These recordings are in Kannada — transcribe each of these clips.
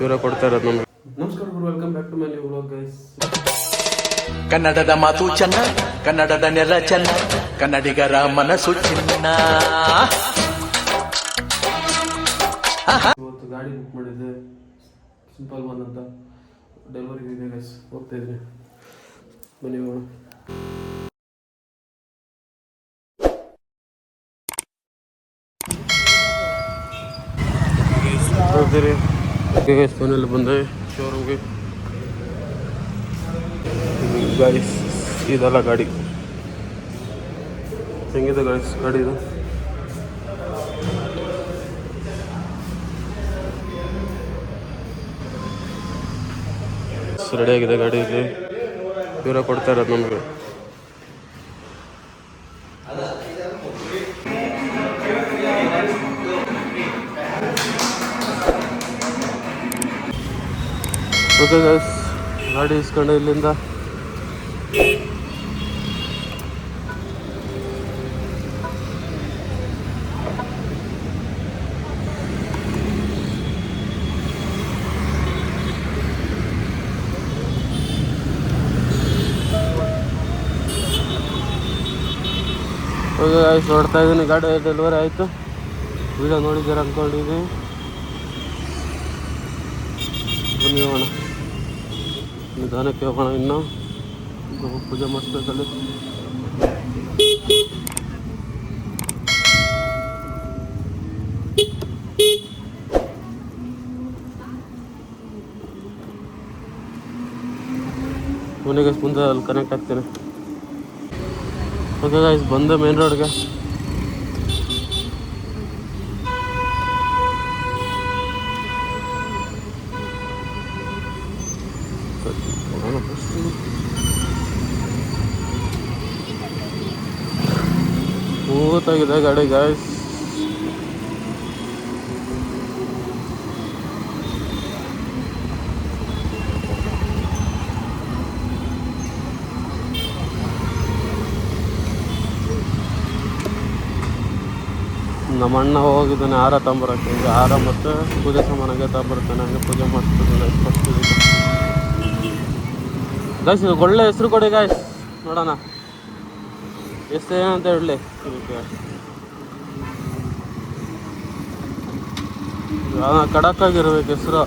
ಇವರೇ ಕೊಡ್ತಾ ಇರೋದು ನಮ್ಗೆ. ನಮಸ್ಕಾರ, welcome back to my new vlog guys. ಕನ್ನಡದ ಮಾತು ಚೆನ್ನ, ಕನ್ನಡದ ನೆಲ ಚೆನ್ನ, ಕನ್ನಡಿಗರ ಮನಸ್ಸು ಚಿನ್ನ. ಇವತ್ತು ಗಾಡಿ ಬುಕ್ ಮಾಡಿದ್ದೆ, ಸಿಂಪಲ್ ಒನ್ ಅಂತ. ಡೆಲಿವರಿ ಇದೆ ಗೈಸ್, ಹೋಗ್ತಾ ಇದ್ದೀನಿ. ಬನ್ನಿ ಹೋಗೋಣ. ಹೋಗ್ತೀರಿ ಗೈಸ್, ಮನೇಲಿ ಬಂದೆ ಶೋರೂಮ್ಗೆ ಗೈಸ್. ಇದಲ್ಲ ಗಾಡಿ, ಹೆಂಗಿದೆ ಗೈಸ್ ಗಾಡಿ ಇದು? ರೆಡಿಯಾಗಿದೆ ಗಾಡಿ ಇದೆ, ಇವರೇ ಕೊಡ್ತಾ ಇರೋದು ನಮಗೆ. ಓಕೆ ಗೈಸ್, ಗಾಡಿ ಇಸ್ಕೊಂಡು ಇಲ್ಲಿಂದ ಓಕೆ ಗೈಸ್, ಹೊಡ್ತಾ ಇದ್ದೀನಿ. ಗಾಡಿ ಡೆಲಿವರಿ ಆಯಿತು. ವಿಡಿಯೋ ನೋಡಿದ್ದೀರ ಅಂದ್ಕೊಂಡಿದ್ದೀನಿ. ಬನ್ನಿ ಹೋಗೋಣ, ನಿಧಾನಕ್ಕೆ ಹೋಗೋಣ. ಇನ್ನು ಪೂಜೆ ಮಾಡಿಸ್ಬೇಕಲ್ಲಿ. ಮನೆಗೆ ಮುಂದೆ ಅಲ್ಲಿ ಕನೆಕ್ಟ್ ಆಗ್ತೇನೆ. ಓಕೆ ಗೈಸ್, ಬಂದೆ ಮೇನ್ ರೋಡ್ಗೆ. ಮೂವತ್ತಾಗಿದೆ ಗಾಡಿ ಗೈಸ್. ನಮ್ಮ ಅಣ್ಣ ಹೋಗಿದ್ದಾನೆ ಹಾರ ತಗೊಂಬರಕ್ಕೆ. ಈಗ ಹಾರ ಮತ್ತು ಪೂಜೆ ಸಾಮಾನಾಗೆ ತಗೊಂಬರ್ತಾನೆ. ಹಂಗೆ ಪೂಜೆ ಮಾಡಿಸ್ತಿದ್ದೆ ಫಸ್ಟ್ ಗೈಸ್. ಇದು ಒಳ್ಳೆ ಹೆಸರು ಕೊಡಿ ಗೈಸ್, ನೋಡೋಣ ಎಷ್ಟು ಏನಂತ ಹೇಳಲಿ. ಖಡಕ್ ಆಗಿರ್ಬೇಕು ಹೆಸರು.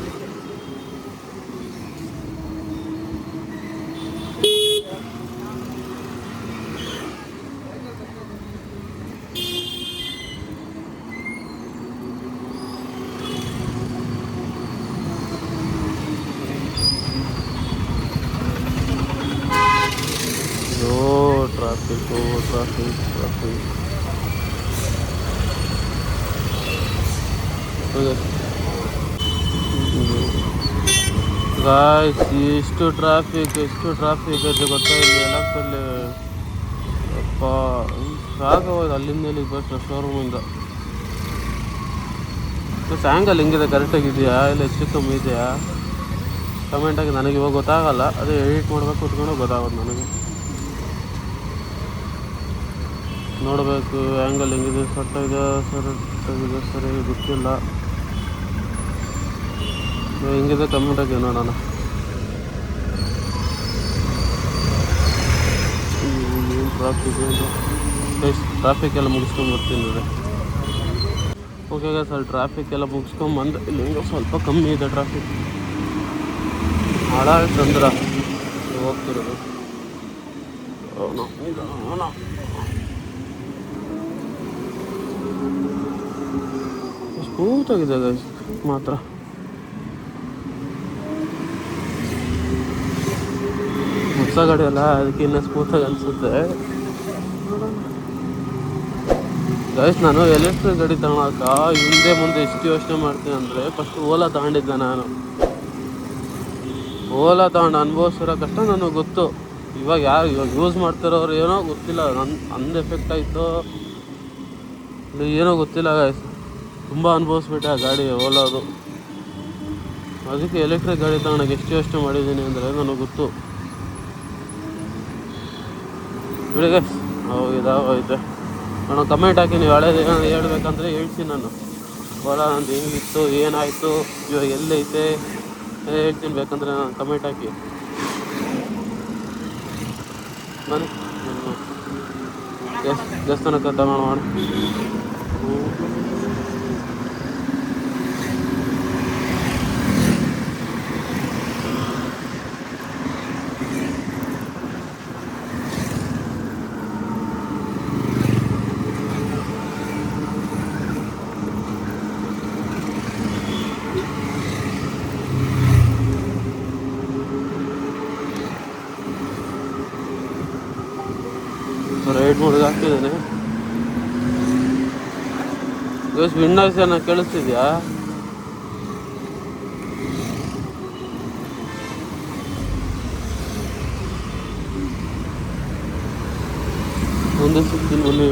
ಟ್ರಾಫಿಕ್ ಗಾಯ್ಸ್, ಎಷ್ಟು ಟ್ರಾಫಿಕ್ ಇದೆ ಗೊತ್ತಾ ಇಲ್ಲಿ ಎಲ್ಲಲ್ಲಿ. ಅಪ್ಪ ಸಾಕಾಗೋದು ಅಲ್ಲಿಂದ ಇಲ್ಲಿಗೆ ಬಸ್ ಶೋರೂಮಿಂದ. ಆ್ಯಂಗಲ್ ಹೆಂಗಿದೆ, ಕರೆಕ್ಟಾಗಿದೆಯಾ ಇಲ್ಲ ಹೆಚ್ಚು ಕಮ್ಮಿ ಇದೆಯಾ ಕಮೆಂಟಾಗಿ. ನನಗೆ ಇವಾಗ ಗೊತ್ತಾಗಲ್ಲ, ಅದೇ ಎಡಿಟ್ ಮಾಡ್ಬೇಕು ಕುತ್ಕೊಂಡು ಗೊತ್ತಾಗೋದು ನನಗೆ. ನೋಡಬೇಕು ಆ್ಯಂಗಲ್ ಹೆಂಗಿದೆ, ಸಟ್ಟಾಗಿದೆ ಸರಿಯಾಗಿದೆ ಸರಿಯಾಗಿ ಗೊತ್ತಿಲ್ಲ. ಹೆಂಗಿದೆ ಕಮೆಂಟಾಗಿ ನೋಡೋಣ. ಟ್ರಾಫಿಕ್ ಎಲ್ಲ ಮುಗಿಸ್ಕೊಂಡು ಬರ್ತೀನಿ ನೋಡಿ. ಓಕೆ ಸರ್, ಟ್ರಾಫಿಕ್ ಎಲ್ಲ ಮುಗಿಸ್ಕೊಂಬಂದು ಇಲ್ಲಿ ಹಿಂಗೆ ಸ್ವಲ್ಪ ಕಮ್ಮಿ ಇದೆ ಟ್ರಾಫಿಕ್. ಹಾಳ ಚಂದ್ರ ಹೋಗ್ತಿರೋದು. ಸ್ಮೂತಾಗಿದೆ ಗೈಸ್ ಮಾತ್ರ. ಹೊಸ ಗಾಡಿ ಅಲ್ಲ, ಅದಕ್ಕೆ ಇನ್ನೂ ಸ್ಮೂತಾಗಿ ಅನಿಸುತ್ತೆ ಗೈಸ್. ನಾನು ಎಲೆಕ್ಟ್ರಿಕ್ ಗಾಡಿ ತಗೊಳಕ ಹಿಂದೆ ಮುಂದೆ ಎಷ್ಟು ಯೋಚನೆ ಮಾಡ್ತೀನಿ ಅಂದರೆ, ಫಸ್ಟ್ ಓಲಾ ತಗೊಂಡಿದ್ದೆ ನಾನು. ಓಲಾ ತಗೊಂಡು ಅನುಭವಿಸಿರೋ ಕಷ್ಟ ನನಗೆ ಗೊತ್ತು. ಇವಾಗ ಯೂಸ್ ಮಾಡ್ತಿರೋರು ಏನೋ ಗೊತ್ತಿಲ್ಲ, ನಂದು ಎಫೆಕ್ಟ್ ಆಯಿತು ಏನೋ ಗೊತ್ತಿಲ್ಲ ಗೈಸ್. ತುಂಬ ಅನುಭವಿಸ್ಬಿಟ್ಟೆ ಆ ಗಾಡಿ ಓಲಾದು. ಅದಕ್ಕೆ ಎಲೆಕ್ಟ್ರಿಕ್ ಗಾಡಿ ತಗೊಳಕ್ಕೆ ಎಷ್ಟು ಯೋಚನೆ ಮಾಡಿದ್ದೀನಿ ಅಂದರೆ ನನಗೆ ಗೊತ್ತು. ಬಿಡಿ ಗೈಸ್, ಇದಾಗೈತೆ. ನಾನು ಕಮೆಂಟ್ ಹಾಕಿ, ನೀವು ಹಳೇದು ಏನಾದ್ರು ಹೇಳ್ಬೇಕಂದ್ರೆ ಹೇಳ್ತೀನಿ ನಾನು. ಓಲಾ ನಂದು ಹೆಂಗಿತ್ತು, ಏನಾಯಿತು, ಇವಾಗ ಎಲ್ಲೈತೆ ಹೇಳ್ತೀನಿ, ಬೇಕಂದ್ರೆ ನಾನು ಕಮೆಂಟ್ ಹಾಕಿ ಬನ್ನಿ. ದೇವಸ್ಥಾನಕ್ಕೆ ತಗೊಂಡು ರೈಡ್ ಮೋಡ್ಗೆ ಹಾಕ್ತಿದ್ದೇನೆ. ವಿಂಡ್ ನಾಯ್ಸ್ ಏನೋ ಕೇಳಿಸ್ತಿದ್ಯಾ? ಒಂದೇ ಸಿಗ್ತೀನಿ ಬನ್ನಿ,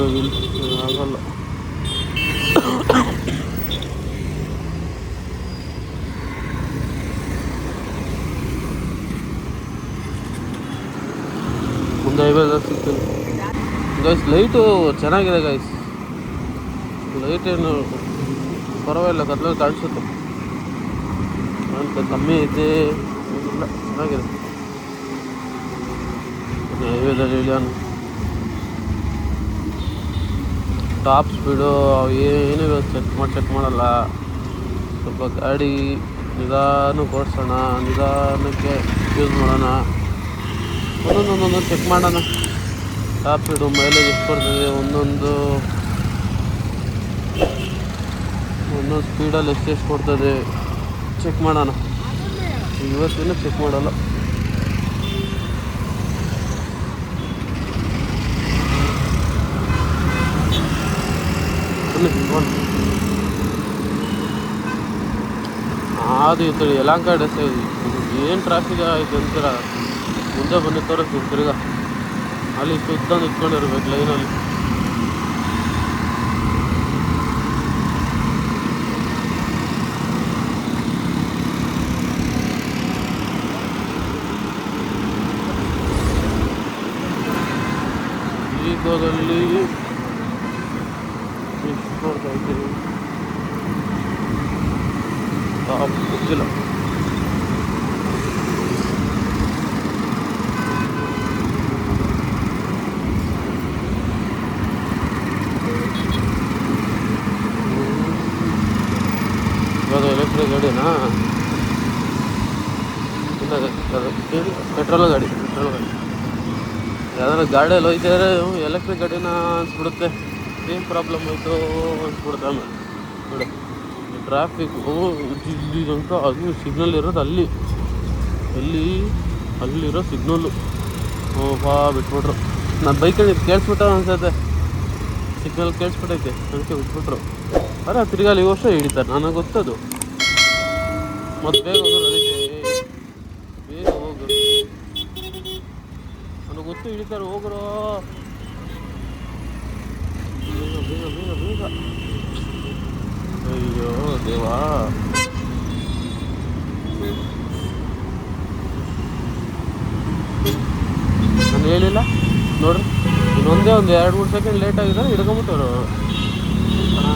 ಆಗಲ್ಲ. ಮುಂದೆ ಹೈವೇದಾಗ ಸಿಗ್ತೀನಿ ಗೈಸ್. ಲೈಟು ಚೆನ್ನಾಗಿದೆ ಗೈಸ್, ಲೈಟ್ ಏನು ಪರವಾಗಿಲ್ಲ, ಕತ್ಲಲ್ಲಿ ಕಾಣಿಸುತ್ತೆ ಅಂತ. ಕಮ್ಮಿ ಐತೆ ಇಲ್ಲ, ಚೆನ್ನಾಗಿದೆ. ಹೈವೇದಲ್ಲಿ ಇಳಿಯೋಣ. ಟಾಪ್ ಸ್ಪೀಡು ಏನೂ ಚೆಕ್ ಮಾಡಲ್ಲ. ಸ್ವಲ್ಪ ಗಾಡಿ ನಿಧಾನಕ್ಕೆ ಓಡಿಸೋಣ, ನಿಧಾನಕ್ಕೆ ಯೂಸ್ ಮಾಡೋಣ, ಒಂದೊಂದೊಂದೊಂದು ಚೆಕ್ ಮಾಡೋಣ. ಟಾಪ್ ಸ್ಪೀಡು ಮೈಲೇಜ್ ಎಷ್ಟು ಬರ್ತದೆ, ಒಂದೊಂದು ಸ್ಪೀಡಲ್ಲಿ ಎಷ್ಟೆಷ್ಟು ಕೊಡ್ತದೆ ಚೆಕ್ ಮಾಡೋಣ. ಇವತ್ತಿನ ಚೆಕ್ ಮಾಡಲ್ಲ. ಅದು ಈ ಕಡೆ ಯಲಹಂಕ ಏನು ಟ್ರಾಫಿಕ್ ಆಯ್ತು ಅಂತೀರ. ಮುಂದೆ ಬನ್ನಿ ತೋರಿಸ್ತೀನಿ ತಿರ್ಗಾ. ಅಲ್ಲಿ ಸುತ್ತ ನಿಂತ್ಕೊಂಡಿರ್ಬೇಕು ಲೈನಲ್ಲಿ. ಈಗದಲ್ಲಿ ಗೊತ್ತಿಲ್ಲ. ಇವಾಗ ಎಲೆಕ್ಟ್ರಿಕ್ ಗಾಡಿನಾ? ಪೆಟ್ರೋಲ್ ಗಾಡಿ. ಯಾವ್ದಾರ ಗಾಡಿಯಲ್ಲಿ ಹೋಯ್ತಾರೆ ಎಲೆಕ್ಟ್ರಿಕ್ ಗಾಡಿನ ಅನ್ಸ್ಬಿಡುತ್ತೆ. ಏನು ಪ್ರಾಬ್ಲಮ್ ಆಯಿತು ಅನ್ಸ್ಬಿಡುತ್ತೆ. ಆಮೇಲೆ ನೋಡಿ ಟ್ರಾಫಿಕ್ಕು ಇಲ್ಲಿ ತನಕ ಅದು ಸಿಗ್ನಲ್ ಇರೋದು ಅಲ್ಲಿರೋ ಸಿಗ್ನಲ್ಲು. ಬಿಟ್ಬಿಟ್ರು. ನಾನು ಬೈಕಲ್ಲಿ ಕೇಳಿಸ್ಬಿಟ್ಟ ಅನ್ಸುತ್ತೆ, ಸಿಗ್ನಲ್ ಕೇಳಿಸ್ಬಿಟ್ಟೈತೆ, ಅದಕ್ಕೆ ಬಿಟ್ಬಿಟ್ರು. ಅರೆ ತಿರ್ಗಾ ಅಲ್ಲಿ ವರ್ಷ ಹಿಡಿತಾರೆ, ನನಗೆ ಗೊತ್ತದು. ಮತ್ತು ಬೇಗ ಹೋಗೋರು, ಅದಕ್ಕೆ ಬೇಗ ಹೋಗೋರು, ನನಗೆ ಗೊತ್ತು ಹಿಡಿತಾರೆ, ಹೋಗ್ರು ಬೇಗ ಬೇಗ ಬೇಗ ಬೇಗ. ಅಯ್ಯೋ ದೇವಾ, ನಾನು ಹೇಳಿಲ್ಲ ನೋಡ್ರಿ. ಇನ್ನೊಂದೇ ಒಂದು 2-3 ಸೆಕೆಂಡ್ ಲೇಟ್ ಆಗಿದ್ದಾರೆ, ಹಿಡ್ಕೊಂಬಿಟ್ಟರು.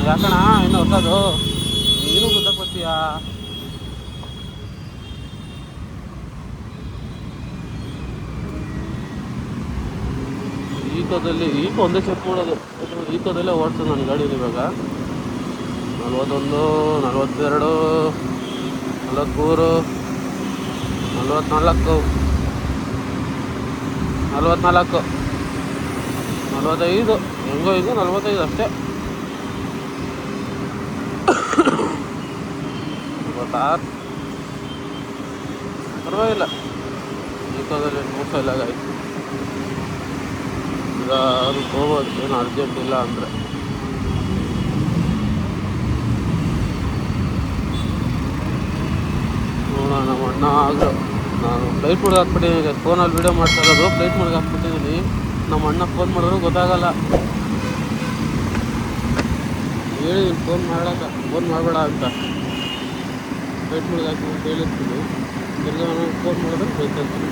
ಯಾಕಣ್ಣ ಇನ್ನೂ ಹೊಸದು, ನೀನು ಗೊತ್ತಾಗ್ಬರ್ತೀಯಾ? ಈಕೋ ಒಂದೇ ಚೆಕ್ ಮಾಡೋದು. ಈಕೋದಲ್ಲೇ ಓಡಿಸೋದು ನನ್ನ ಗಾಡೀಲಿ. ಇವಾಗ 41, 42, 43, 44, 45, ಹೆಂಗೋ ಇದು 45 ಅಷ್ಟೇ. ಪರವಾಗಿಲ್ಲ, ಈಕೋದಲ್ಲಿ ನೋಡ್ತಾ ಆಯ್ತು. ಈಗ ಅದು ಹೋಗೋದು ಏನು ಅರ್ಜೆಂಟ್ ಇಲ್ಲ ಅಂದರೆ. ನೋಡೋಣ. ನಮ್ಮ ಅಣ್ಣ ಆಗಲು ನಾನು ಫ್ಲೈಟ್ ಮೋಡ್ಗೆ ಹಾಕ್ಬಿಟ್ಟಿದ್ದೀನಿ. ಫೋನಲ್ಲಿ ವೀಡಿಯೋ ಮಾಡ್ತಾ ಇರೋದು ಫ್ಲೈಟ್ ಮೋಡ್ಗೆ ಹಾಕ್ಬಿಟ್ಟಿದ್ದೀನಿ. ನಮ್ಮ ಅಣ್ಣ ಫೋನ್ ಮಾಡಿದ್ರು ಗೊತ್ತಾಗಲ್ಲ. ಹೇಳಿದ್ದೀನಿ ಫೋನ್ ಮಾಡಬೇಡ ಅಂತ. ಫ್ಲೈಟ್ ಮೋಡ್ಗೆ ಹಾಕಿ ಅಂತ ಹೇಳಿರ್ತೀನಿ. ತಿರ್ಗಿ ನಾನು ಫೋನ್ ಮಾಡಿದ್ರೆ ಬೈತಾ ಇರ್ತೀನಿ.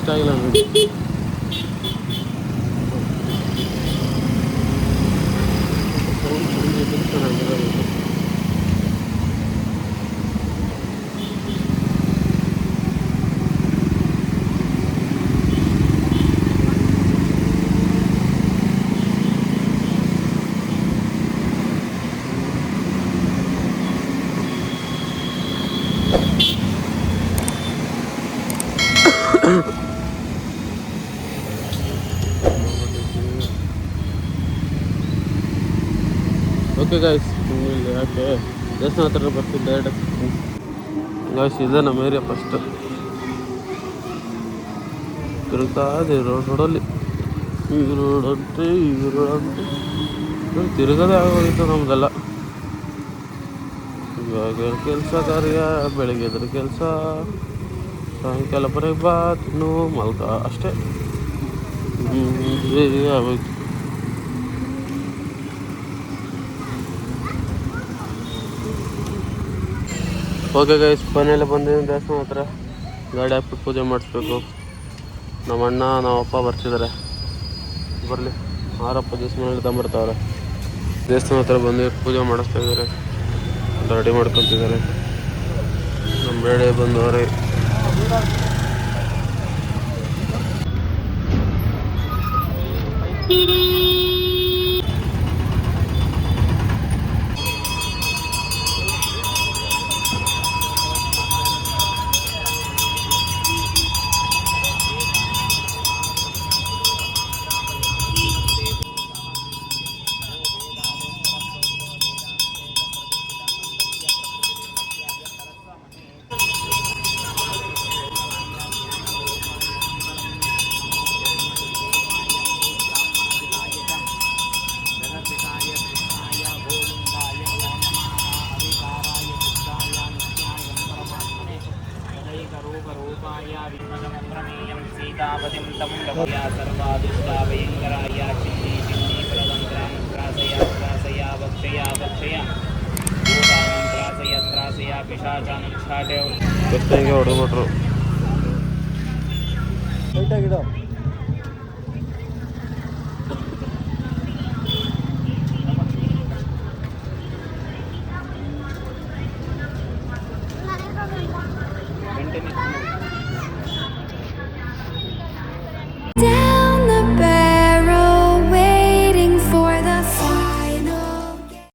ಇಷ್ಟ ಆಗಿಲ್ಲ ನನಗೆ. ಚೆನ್ನಾಗಿರೋದು. ಓಕೆ ಗಾಯ್ಸ್, ಇಲ್ಲಿ ಯಾಕೆ ದೇವಸ್ಥಾನ ಹತ್ರ ಬರ್ತೀನಿ ಡೈರೆಕ್ಟಾಗಿ. ಗಾಯ್ಸ್ ಇದೆ ನಮ್ಮ ಏರಿಯಾ ಫಸ್ಟ್. ತಿರುಗ್ತಾ ಇದೆ ರೋಡಲ್ಲಿ, ಈ ರೋಡಂತೆ ಈ ರೋಡಂತೆ ತಿರುಗದೇ ಆಗೋಗಿತ್ತು ನಮ್ದೆಲ್ಲ. ಇವಾಗ ಕೆಲಸ ಕಾರ್ಯ, ಬೆಳಿಗ್ಗೆ ಎದ್ರ ಕೆಲಸ, ಸಾಯಂಕಾಲ ಬರೀ ಬಾ ತಿನ್ನು ಮಲ್ಕ ಅಷ್ಟೇ ಆಗೋಯ್ತು. ಓಕೆ ಗೈಸ್, ಮನೆಯಲ್ಲ ಬಂದಿದ್ದೀನಿ ದೇವಸ್ಥಾನ ಹತ್ರ. ಗಾಡಿ ಹಾಕ್ಬಿಟ್ಟು ಪೂಜೆ ಮಾಡಿಸ್ಬೇಕು. ನಮ್ಮ ಅಣ್ಣ ನಮ್ಮ ಅಪ್ಪ ಬರ್ತಿದ್ದಾರೆ, ಬರಲಿ. ಆರಪ್ಪ ದಿವಸ ಮನೇಲಿ ತಂಬರ್ತಾವ್ರೆ. ದೇವಸ್ಥಾನ ಹತ್ರ ಬಂದು ಪೂಜೆ ಮಾಡಿಸ್ತಾ ಇದ್ದಾರೆ, ರೆಡಿ ಮಾಡ್ಕೊತಿದ್ದಾರೆ. ನಮ್ಮ ಬೇಳೆ ಬಂದವ್ರೆ. सीतापतिं तं लभया सर्वादुष्टाभयङ्कराय चिन्नी चिन्नी प्रदन्त्रां त्रासया भक्षया भूतानं त्रासया पिशाचानं छाटे ಹೊಡೆದ್ಬಿಟ್ರು.